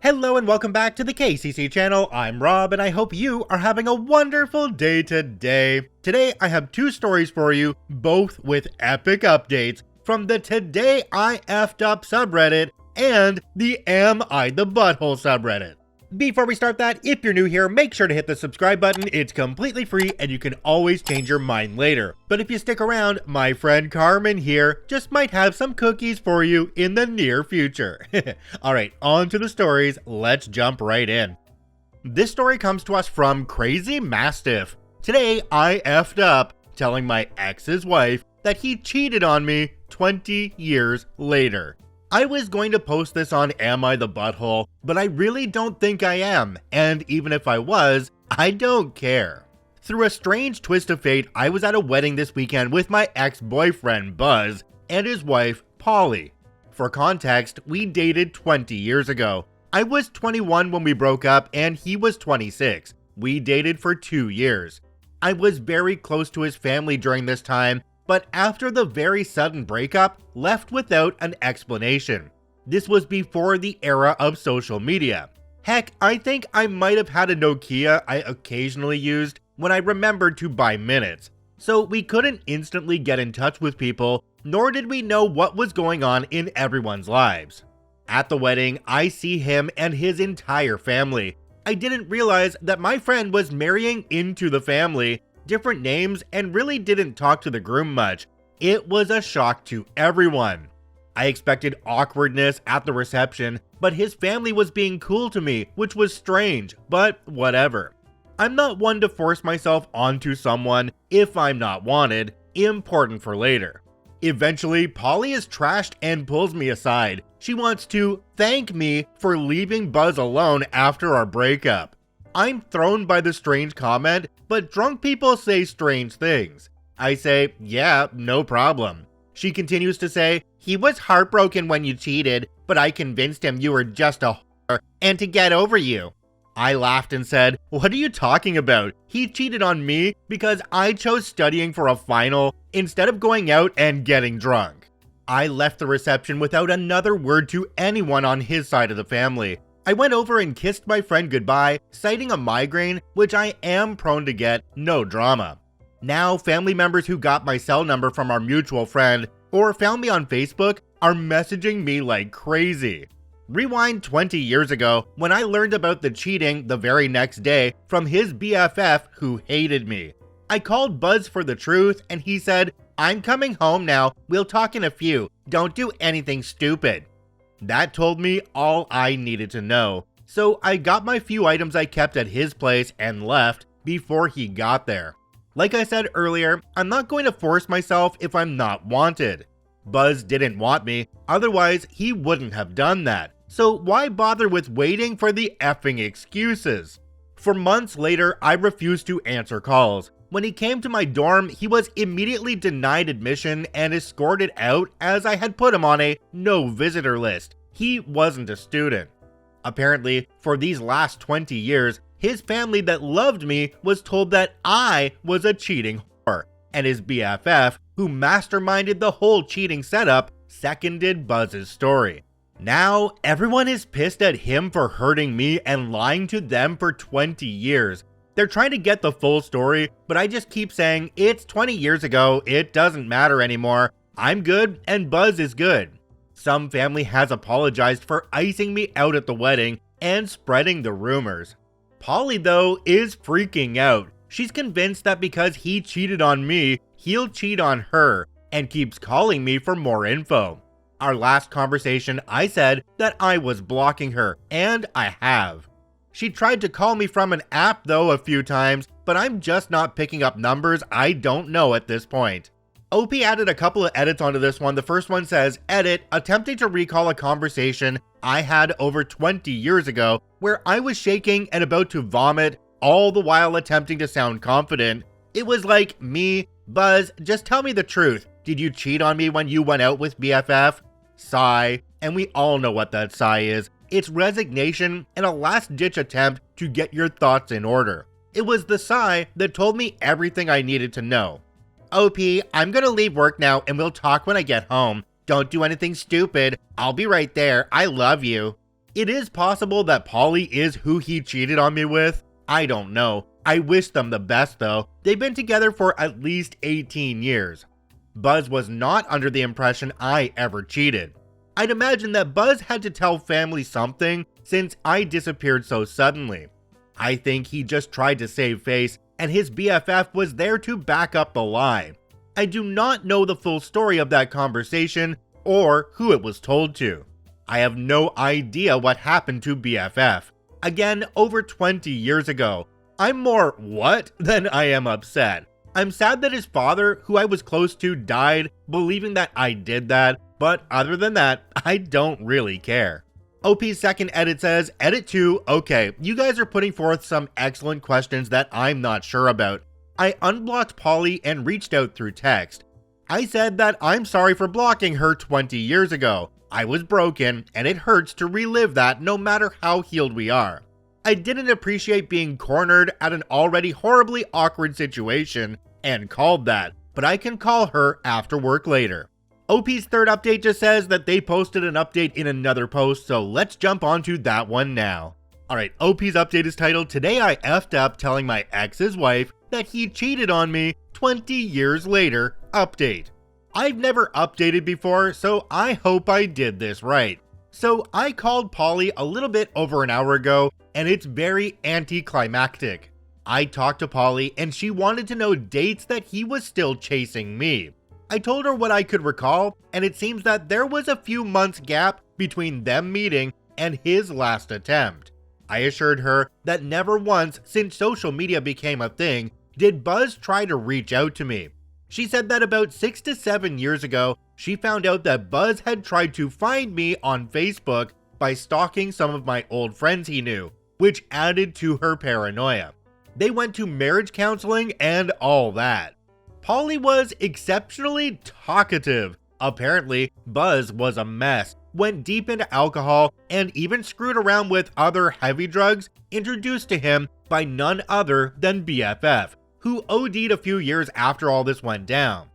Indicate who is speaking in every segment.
Speaker 1: Hello and welcome back to the KCC channel. I'm Rob and I hope you are having a wonderful day today. Today I have two stories for you, both with epic updates from the Today I F'd Up subreddit and the Am I the Butthole subreddit. Before we start that, if you're new here, make sure to hit the subscribe button. It's completely free and you can always change your mind later. But if you stick around, my friend Carmen here just might have some cookies for you in the near future. Alright, on to the stories. Let's jump right in. This story comes to us from Crazy Mastiff. Today I F'd up telling my ex's wife that he cheated on me 20 years later. I was going to post this on Am I the Butthole, but I really don't think I am, and even if I was, I don't care. Through a strange twist of fate, I was at a wedding this weekend with my ex-boyfriend Buzz and his wife Polly. For context, we dated 20 years ago. I was 21 when we broke up and he was 26. We dated for 2 years. I was very close to his family during this time, but after the very sudden breakup, left without an explanation. This was before the era of social media. Heck, I think I might have had a Nokia I occasionally used when I remembered to buy minutes. So we couldn't instantly get in touch with people, nor did we know what was going on in everyone's lives. At the wedding, I see him and his entire family. I didn't realize that my friend was marrying into the family, different names, and really didn't talk to the groom much. It was a shock to everyone. I expected awkwardness at the reception, but his family was being cool to me, which was strange, but whatever. I'm not one to force myself onto someone if I'm not wanted, important for later. Eventually, Polly is trashed and pulls me aside. She wants to thank me for leaving Buzz alone after our breakup. I'm thrown by the strange comment, but drunk people say strange things. I say, yeah, no problem. She continues to say, he was heartbroken when you cheated, but I convinced him you were just a whore and to get over you. I laughed and said, what are you talking about? He cheated on me because I chose studying for a final instead of going out and getting drunk. I left the reception without another word to anyone on his side of the family. I went over and kissed my friend goodbye, citing a migraine, which I am prone to get, no drama. Now, family members who got my cell number from our mutual friend or found me on Facebook are messaging me like crazy. Rewind 20 years ago when I learned about the cheating the very next day from his BFF who hated me. I called Buzz for the truth and he said, I'm coming home now, we'll talk in a few, don't do anything stupid. That told me all I needed to know, so I got my few items I kept at his place and left before he got there. Like I said earlier, I'm not going to force myself if I'm not wanted. Buzz didn't want me, otherwise he wouldn't have done that, so why bother with waiting for the effing excuses? For months later, I refused to answer calls. When he came to my dorm, he was immediately denied admission and escorted out as I had put him on a no visitor list. He wasn't a student. Apparently, for these last 20 years, his family that loved me was told that I was a cheating whore, and his BFF, who masterminded the whole cheating setup, seconded Buzz's story. Now, everyone is pissed at him for hurting me and lying to them for 20 years. They're trying to get the full story, but I just keep saying, it's 20 years ago, it doesn't matter anymore. I'm good and Buzz is good. Some family has apologized for icing me out at the wedding and spreading the rumors. Polly, though, is freaking out. She's convinced that because he cheated on me, he'll cheat on her, and keeps calling me for more info. Our last conversation, I said that I was blocking her, and I have. She tried to call me from an app though a few times, but I'm just not picking up numbers I don't know at this point. OP added a couple of edits onto this one. The first one says, edit, attempting to recall a conversation I had over 20 years ago where I was shaking and about to vomit, all the while attempting to sound confident. It was like, me, Buzz, just tell me the truth. Did you cheat on me when you went out with BFF? Sigh, and we all know what that sigh is. It's resignation and a last-ditch attempt to get your thoughts in order. It was the sigh that told me everything I needed to know. OP, I'm gonna leave work now and we'll talk when I get home. Don't do anything stupid. I'll be right there. I love you. It is possible that Polly is who he cheated on me with. I don't know. I wish them the best though. They've been together for at least 18 years. Buzz was not under the impression I ever cheated. I'd imagine that Buzz had to tell family something since I disappeared so suddenly. I think he just tried to save face and his BFF was there to back up the lie. I do not know the full story of that conversation or who it was told to. I have no idea what happened to BFF. Again, over 20 years ago. I'm more what than I am upset. I'm sad that his father, who I was close to, died, believing that I did that, but other than that, I don't really care. OP's second edit says, Edit 2, okay, you guys are putting forth some excellent questions that I'm not sure about. I unblocked Polly and reached out through text. I said that I'm sorry for blocking her 20 years ago. I was broken, and it hurts to relive that no matter how healed we are. I didn't appreciate being cornered at an already horribly awkward situation, and called that, but I can call her after work later. OP's third update just says that they posted an update in another post, so let's jump onto that one now. Alright, OP's update is titled, Today I effed up telling my ex's wife that he cheated on me 20 years later, update. I've never updated before, so I hope I did this right. So I called Polly a little bit over an hour ago, and it's very anticlimactic. I talked to Polly and she wanted to know dates that he was still chasing me. I told her what I could recall, and it seems that there was a few months gap between them meeting and his last attempt. I assured her that never once since social media became a thing did Buzz try to reach out to me. She said that about 6 to 7 years ago, she found out that Buzz had tried to find me on Facebook by stalking some of my old friends he knew, which added to her paranoia. They went to marriage counseling and all that. Polly was exceptionally talkative. Apparently, Buzz was a mess, went deep into alcohol, and even screwed around with other heavy drugs introduced to him by none other than BFF, who OD'd a few years after all this went down.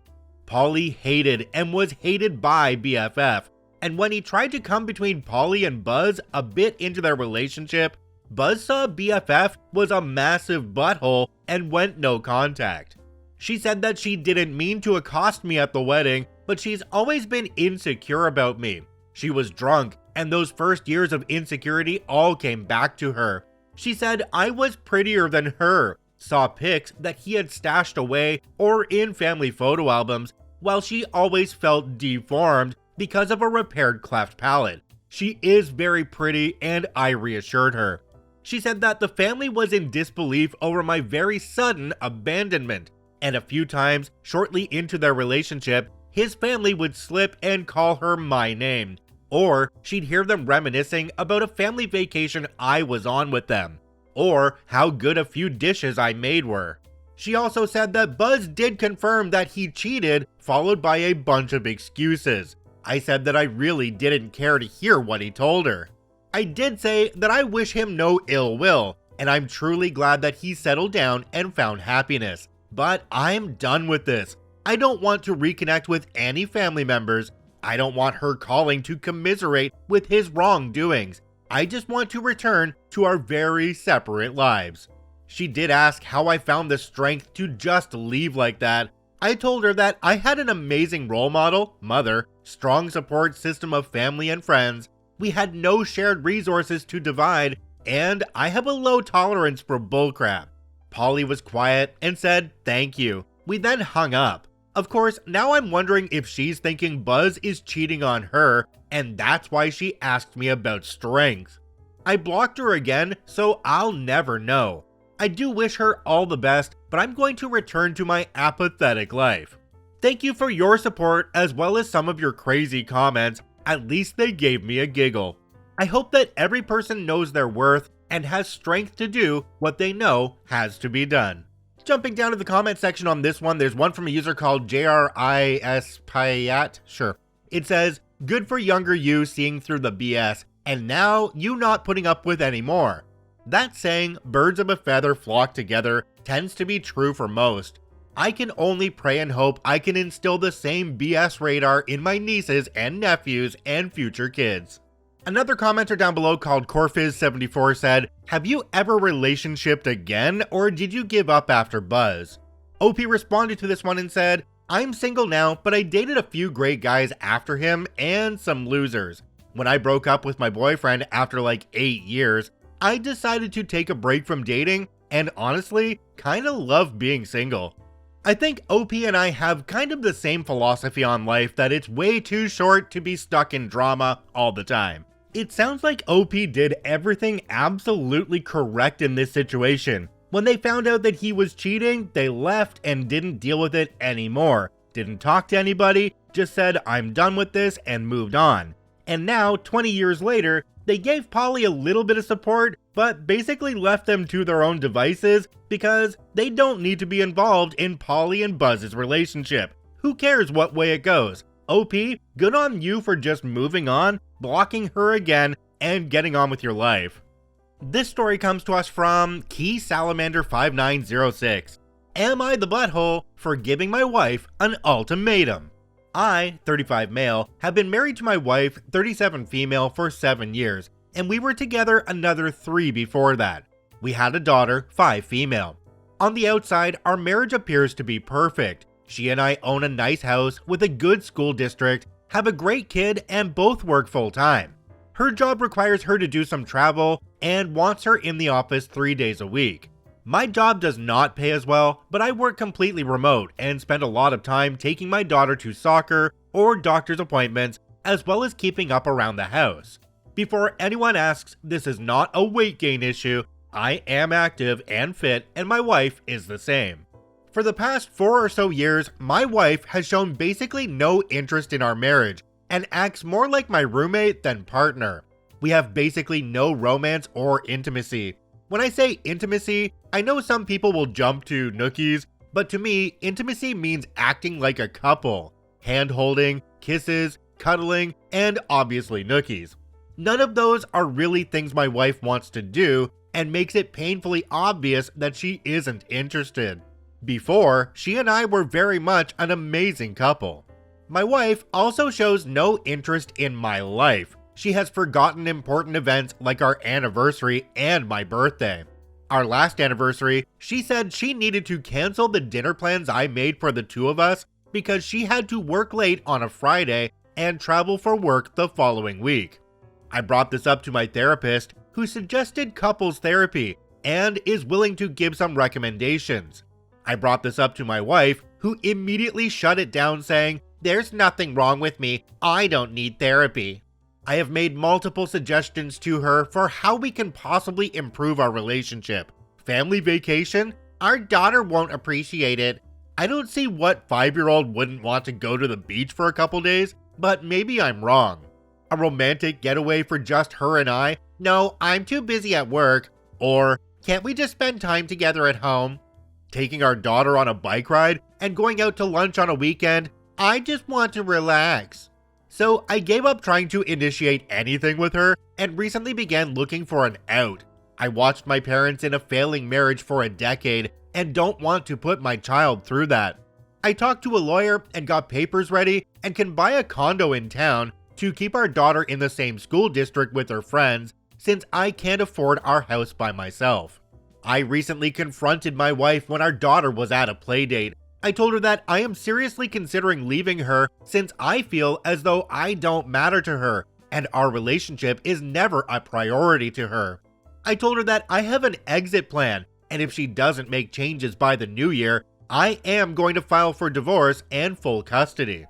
Speaker 1: Polly hated and was hated by BFF, and when he tried to come between Polly and Buzz a bit into their relationship, Buzz saw BFF was a massive butthole and went no contact. She said that she didn't mean to accost me at the wedding, but she's always been insecure about me. She was drunk, and those first years of insecurity all came back to her. She said I was prettier than her, saw pics that he had stashed away or in family photo albums, while she always felt deformed because of a repaired cleft palate. She is very pretty, and I reassured her. She said that the family was in disbelief over my very sudden abandonment, and a few times shortly into their relationship, his family would slip and call her my name, or she'd hear them reminiscing about a family vacation I was on with them, or how good a few dishes I made were. She also said that Buzz did confirm that he cheated, followed by a bunch of excuses. I said that I really didn't care to hear what he told her. I did say that I wish him no ill will, and I'm truly glad that he settled down and found happiness. But I'm done with this. I don't want to reconnect with any family members. I don't want her calling to commiserate with his wrongdoings. I just want to return to our very separate lives. She did ask how I found the strength to just leave like that. I told her that I had an amazing role model, mother, strong support system of family and friends. We had no shared resources to divide, and I have a low tolerance for bullcrap. Polly was quiet and said thank you. We then hung up. Of course, now I'm wondering if she's thinking Buzz is cheating on her, and that's why she asked me about strength. I blocked her again, so I'll never know. I do wish her all the best, but I'm going to return to my apathetic life. Thank you for your support as well as some of your crazy comments. At least they gave me a giggle. I hope that every person knows their worth and has strength to do what they know has to be done. Jumping down to the comment section on this one, there's one from a user called JRIS Payat. Sure. It says, good for younger you seeing through the BS, and now you not putting up with any more. That saying, birds of a feather flock together, tends to be true for most. I can only pray and hope I can instill the same BS radar in my nieces and nephews and future kids. Another commenter down below called Corfiz74 said, have you ever relationshiped again, or did you give up after Buzz? OP responded to this one and said, I'm single now, but I dated a few great guys after him and some losers. When I broke up with my boyfriend after like 8 years, I decided to take a break from dating and honestly, kinda love being single. I think OP and I have kind of the same philosophy on life that it's way too short to be stuck in drama all the time. It sounds like OP did everything absolutely correct in this situation. When they found out that he was cheating, they left and didn't deal with it anymore. Didn't talk to anybody, just said I'm done with this and moved on. And now, 20 years later, they gave Polly a little bit of support, but basically left them to their own devices because they don't need to be involved in Polly and Buzz's relationship. Who cares what way it goes? OP, good on you for just moving on, blocking her again, and getting on with your life. This story comes to us from Key Salamander 5906. Am I the butthole for giving my wife an ultimatum? I, 35 male, have been married to my wife, 37 female, for 7 years, and we were together another 3 before that. We had a daughter, 5 female. On the outside, our marriage appears to be perfect. She and I own a nice house with a good school district, have a great kid, and both work full-time. Her job requires her to do some travel and wants her in the office 3 days a week. My job does not pay as well, but I work completely remote and spend a lot of time taking my daughter to soccer or doctor's appointments, as well as keeping up around the house. Before anyone asks, this is not a weight gain issue. I am active and fit, and my wife is the same. For the past 4 or so years, my wife has shown basically no interest in our marriage and acts more like my roommate than partner. We have basically no romance or intimacy. When I say intimacy, I know some people will jump to nookies, but to me, intimacy means acting like a couple. Hand-holding, kisses, cuddling, and obviously nookies. None of those are really things my wife wants to do and makes it painfully obvious that she isn't interested. Before, she and I were very much an amazing couple. My wife also shows no interest in my life. She has forgotten important events like our anniversary and my birthday. Our last anniversary, she said she needed to cancel the dinner plans I made for the 2 of us because she had to work late on a Friday and travel for work the following week. I brought this up to my therapist, who suggested couples therapy and is willing to give some recommendations. I brought this up to my wife, who immediately shut it down saying, "There's nothing wrong with me, I don't need therapy." I have made multiple suggestions to her for how we can possibly improve our relationship. Family vacation? Our daughter won't appreciate it. I don't see what 5-year-old wouldn't want to go to the beach for a couple days, but maybe I'm wrong. A romantic getaway for just her and I? No, I'm too busy at work. Or, can't we just spend time together at home? Taking our daughter on a bike ride and going out to lunch on a weekend? I just want to relax. So I gave up trying to initiate anything with her and recently began looking for an out. I watched my parents in a failing marriage for a decade and don't want to put my child through that. I talked to a lawyer and got papers ready and can buy a condo in town to keep our daughter in the same school district with her friends since I can't afford our house by myself. I recently confronted my wife when our daughter was at a play date. I told her that I am seriously considering leaving her since I feel as though I don't matter to her and our relationship is never a priority to her. I told her that I have an exit plan and if she doesn't make changes by the new year, I am going to file for divorce and full custody.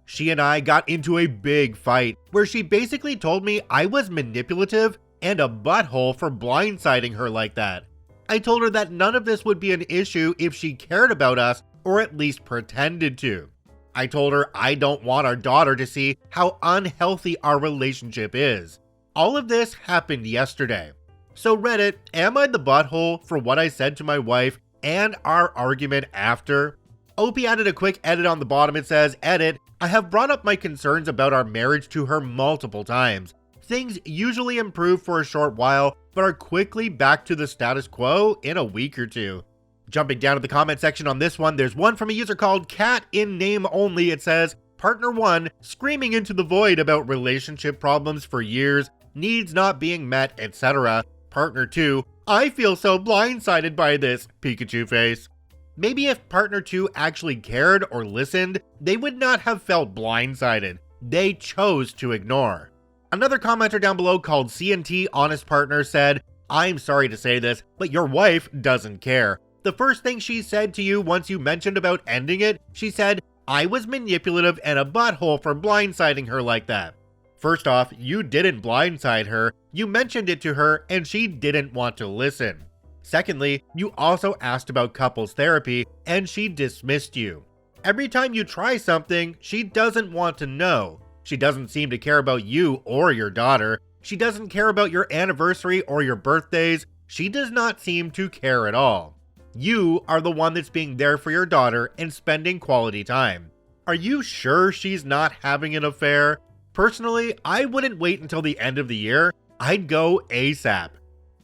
Speaker 1: She and I got into a big fight where she basically told me I was manipulative and a butthole for blindsiding her like that. I told her that none of this would be an issue if she cared about us or at least pretended to. I told her I don't want our daughter to see how unhealthy our relationship is. All of this happened yesterday. So Reddit, am I the butthole for what I said to my wife and our argument after? OP added a quick edit on the bottom. It says, edit, I have brought up my concerns about our marriage to her multiple times. Things usually improve for a short while, but are quickly back to the status quo in a week or two. Jumping down to the comment section on this one, there's one from a user called Cat in Name Only. It says, Partner 1, screaming into the void about relationship problems for years, needs not being met, etc. Partner 2, I feel so blindsided by this, Pikachu face. Maybe if partner 2 actually cared or listened, they would not have felt blindsided. They chose to ignore. Another commenter down below called C&T Honest Partner said, I'm sorry to say this, but your wife doesn't care. The first thing she said to you once you mentioned about ending it, she said, I was manipulative and a butthole for blindsiding her like that. First off, you didn't blindside her, you mentioned it to her and she didn't want to listen. Secondly, you also asked about couples therapy and she dismissed you. Every time you try something, she doesn't want to know. She doesn't seem to care about you or your daughter. She doesn't care about your anniversary or your birthdays. She does not seem to care at all. You are the one that's being there for your daughter and spending quality time. Are you sure she's not having an affair? Personally, I wouldn't wait until the end of the year. I'd go ASAP.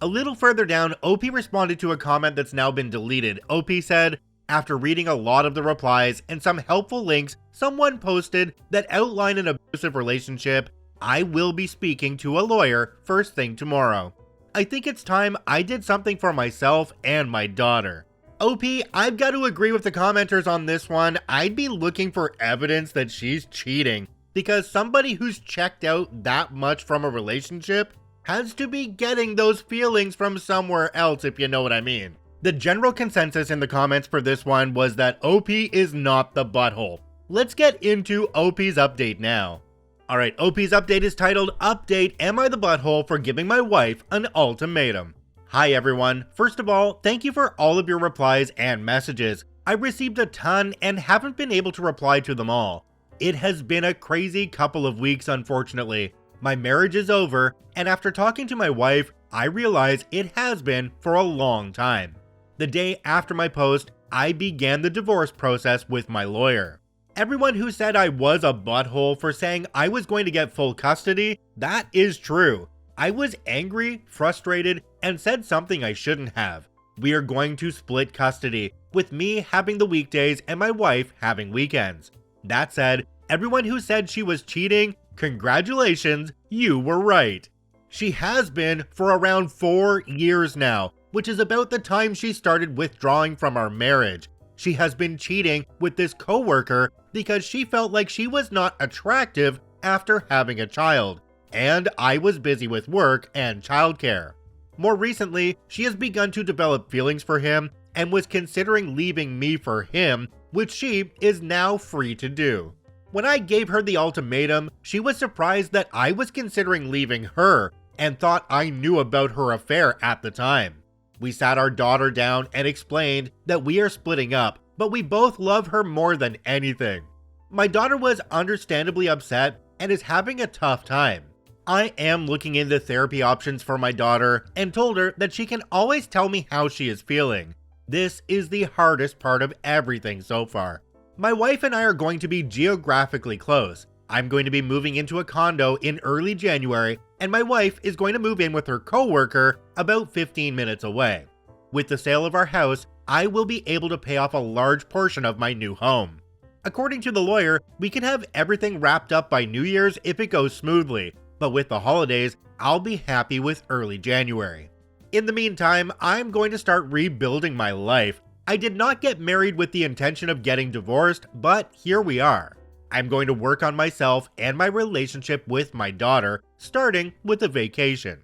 Speaker 1: A little further down, OP responded to a comment that's now been deleted. OP said, after reading a lot of the replies and some helpful links someone posted that outline an abusive relationship, I will be speaking to a lawyer first thing tomorrow. I think it's time I did something for myself and my daughter. OP, I've got to agree with the commenters on this one. I'd be looking for evidence that she's cheating, because somebody who's checked out that much from a relationship has to be getting those feelings from somewhere else, if you know what I mean. The general consensus in the comments for this one was that OP is not the butthole. Let's get into OP's update now. Alright, OP's update is titled, Update, Am I the Butthole for Giving My Wife an Ultimatum? Hi everyone, first of all, thank you for all of your replies and messages. I received a ton and haven't been able to reply to them all. It has been a crazy couple of weeks, unfortunately. My marriage is over, and after talking to my wife, I realize it has been for a long time. The day after my post, I began the divorce process with my lawyer. Everyone who said I was a butthole for saying I was going to get full custody, that is true. I was angry, frustrated, and said something I shouldn't have. We are going to split custody, with me having the weekdays and my wife having weekends. That said, everyone who said she was cheating, congratulations, you were right. She has been for around 4 years now, which is about the time she started withdrawing from our marriage. She has been cheating with this coworker because she felt like she was not attractive after having a child, and I was busy with work and childcare. More recently, she has begun to develop feelings for him and was considering leaving me for him, which she is now free to do. When I gave her the ultimatum, she was surprised that I was considering leaving her and thought I knew about her affair at the time. We sat our daughter down and explained that we are splitting up, but we both love her more than anything. My daughter was understandably upset and is having a tough time. I am looking into therapy options for my daughter and told her that she can always tell me how she is feeling. This is the hardest part of everything so far. My wife and I are going to be geographically close. I'm going to be moving into a condo in early January, and my wife is going to move in with her coworker about 15 minutes away. With the sale of our house, I will be able to pay off a large portion of my new home. According to the lawyer, we can have everything wrapped up by New Year's if it goes smoothly, but with the holidays, I'll be happy with early January. In the meantime, I'm going to start rebuilding my life. I did not get married with the intention of getting divorced, but here we are. I'm going to work on myself and my relationship with my daughter, starting with a vacation.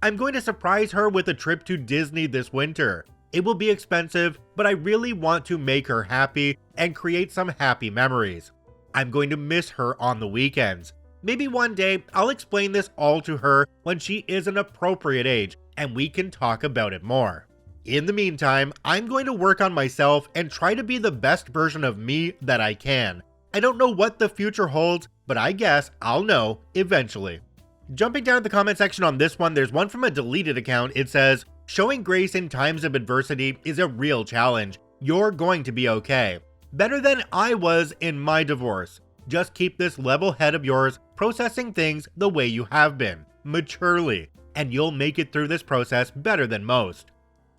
Speaker 1: I'm going to surprise her with a trip to Disney this winter. It will be expensive, but I really want to make her happy and create some happy memories. I'm going to miss her on the weekends. Maybe one day I'll explain this all to her when she is an appropriate age and we can talk about it more. In the meantime, I'm going to work on myself and try to be the best version of me that I can. I don't know what the future holds, but I guess I'll know eventually. Jumping down to the comment section on this one, there's one from a deleted account. It says, showing grace in times of adversity is a real challenge. You're going to be okay. Better than I was in my divorce. Just keep this level head of yours processing things the way you have been, maturely, and you'll make it through this process better than most.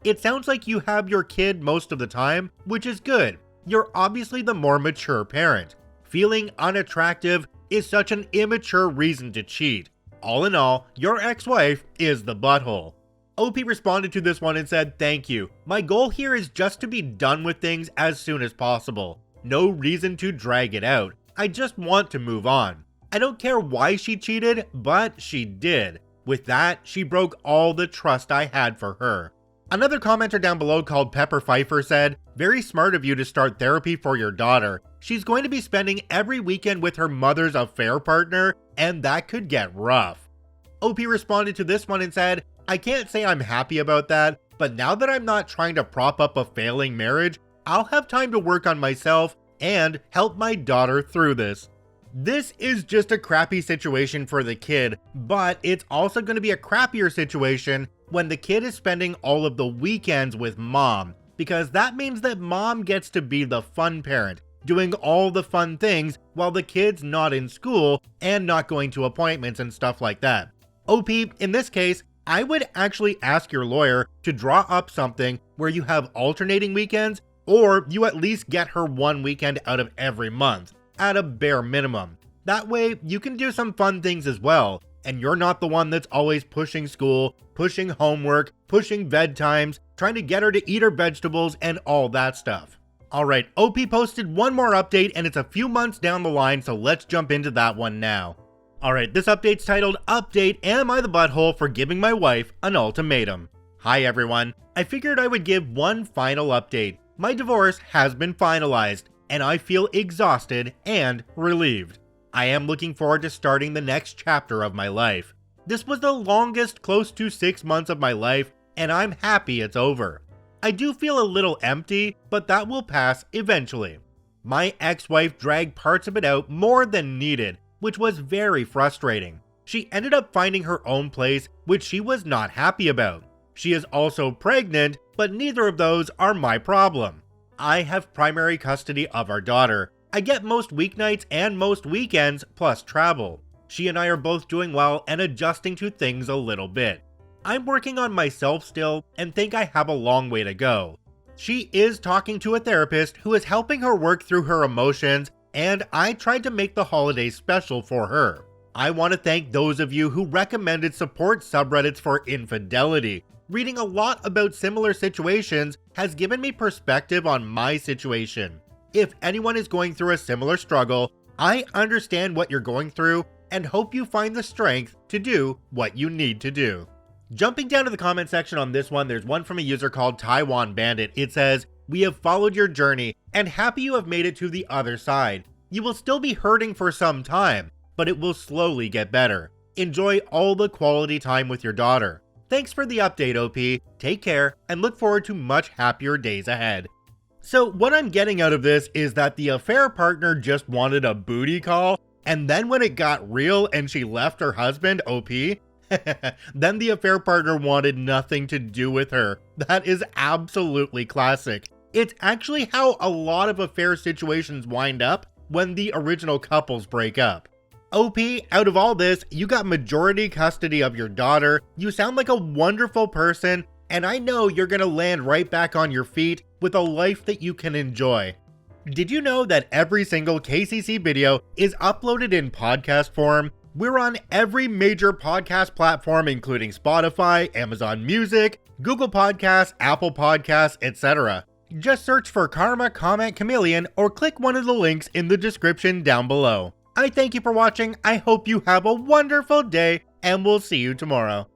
Speaker 1: It sounds like you have your kid most of the time, which is good. You're obviously the more mature parent. Feeling unattractive is such an immature reason to cheat. All in all, your ex-wife is the butthole. OP responded to this one and said, "Thank you. My goal here is just to be done with things as soon as possible. No reason to drag it out. I just want to move on. I don't care why she cheated, but she did. With that, she broke all the trust I had for her." Another commenter down below called Pepper Pfeiffer said, "Very smart of you to start therapy for your daughter. She's going to be spending every weekend with her mother's affair partner, and that could get rough." OP responded to this one and said, "I can't say I'm happy about that, but now that I'm not trying to prop up a failing marriage, I'll have time to work on myself and help my daughter through this." This is just a crappy situation for the kid, but it's also going to be a crappier situation when the kid is spending all of the weekends with mom, because that means that mom gets to be the fun parent, doing all the fun things while the kid's not in school and not going to appointments and stuff like that. OP, in this case, I would actually ask your lawyer to draw up something where you have alternating weekends, or you at least get her one weekend out of every month, at a bare minimum. That way, you can do some fun things as well, and you're not the one that's always pushing school, pushing homework, pushing bedtimes, trying to get her to eat her vegetables, and all that stuff. Alright, OP posted one more update, and it's a few months down the line, so let's jump into that one now. Alright, this update's titled, "Update, Am I the Butthole for Giving My Wife an Ultimatum?" Hi everyone, I figured I would give one final update. My divorce has been finalized, and I feel exhausted and relieved. I am looking forward to starting the next chapter of my life. This was the longest close to 6 months of my life, and I'm happy it's over. I do feel a little empty, but that will pass eventually. My ex-wife dragged parts of it out more than needed, which was very frustrating. She ended up finding her own place, which she was not happy about. She is also pregnant, but neither of those are my problem. I have primary custody of our daughter. I get most weeknights and most weekends, plus travel. She and I are both doing well and adjusting to things a little bit. I'm working on myself still and think I have a long way to go. She is talking to a therapist who is helping her work through her emotions, and I tried to make the holidays special for her. I want to thank those of you who recommended support subreddits for infidelity. Reading a lot about similar situations has given me perspective on my situation. If anyone is going through a similar struggle, I understand what you're going through and hope you find the strength to do what you need to do. Jumping down to the comment section on this one, there's one from a user called Taiwan Bandit. It says, "We have followed your journey and happy you have made it to the other side. You will still be hurting for some time, but it will slowly get better. Enjoy all the quality time with your daughter. Thanks for the update, OP. Take care and look forward to much happier days ahead." So what I'm getting out of this is that the affair partner just wanted a booty call, and then when it got real and she left her husband, OP, then the affair partner wanted nothing to do with her. That is absolutely classic. It's actually how a lot of affair situations wind up when the original couples break up. OP, out of all this, you got majority custody of your daughter, you sound like a wonderful person, and I know you're gonna land right back on your feet with a life that you can enjoy. Did you know that every single KCC video is uploaded in podcast form? We're on every major podcast platform including Spotify, Amazon Music, Google Podcasts, Apple Podcasts, etc. Just search for Karma Comment Chameleon or click one of the links in the description down below. I thank you for watching, I hope you have a wonderful day, and we'll see you tomorrow.